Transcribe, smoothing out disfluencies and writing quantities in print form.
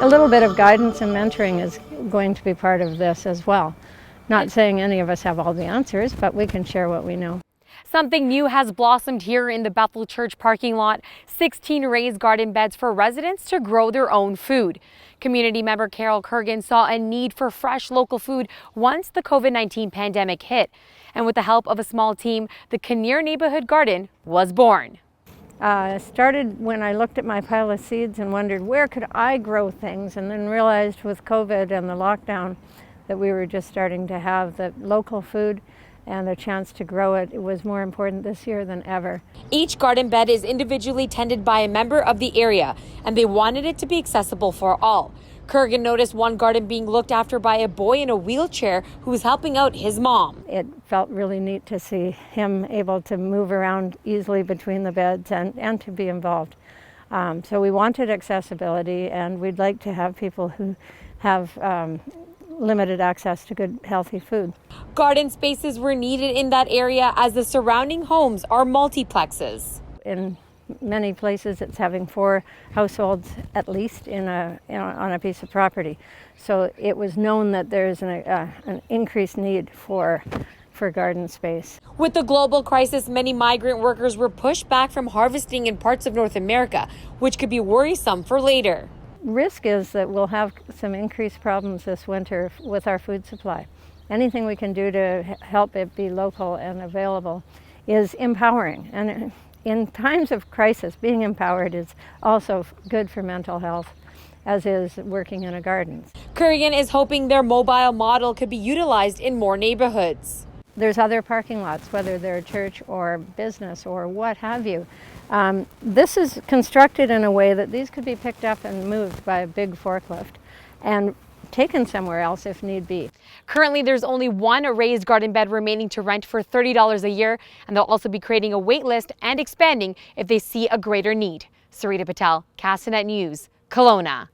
A little bit of guidance and mentoring is going to be part of this as well. Not saying any of us have all the answers, but we can share what we know. Something new has blossomed here in the Bethel Church parking lot. 16 raised garden beds for residents to grow their own food. Community member Carol Kergan saw a need for fresh local food once the COVID-19 pandemic hit. And with the help of a small team, the Kinnear Neighbourhood Garden was born. It started when I looked at my pile of seeds and wondered where could I grow things, and then realized with COVID and the lockdown that we were just starting to have the local food and a chance to grow it. It was more important this year than ever. Each garden bed is individually tended by a member of the area, and they wanted it to be accessible for all. Kergan noticed one garden being looked after by a boy in a wheelchair who was helping out his mom. It felt really neat to see him able to move around easily between the beds and to be involved. So we wanted accessibility, and we'd like to have people who have limited access to good, healthy food. Garden spaces were needed in that area as the surrounding homes are multiplexes. In many places, it's having 4 households at least on a piece of property. So it was known that there's an increased need for garden space. With the global crisis, many migrant workers were pushed back from harvesting in parts of North America, which could be worrisome for later. Risk is that we'll have some increased problems this winter with our food supply. Anything we can do to help it be local and available is empowering. And in times of crisis, being empowered is also good for mental health, as is working in a garden. Kergan is hoping their mobile model could be utilized in more neighborhoods. There's other parking lots, whether they're a church or business or what have you. This is constructed in a way that these could be picked up and moved by a big forklift and taken somewhere else if need be. Currently, there's only one raised garden bed remaining to rent for $30 a year, and they'll also be creating a wait list and expanding if they see a greater need. Sarita Patel, Castanet News, Kelowna.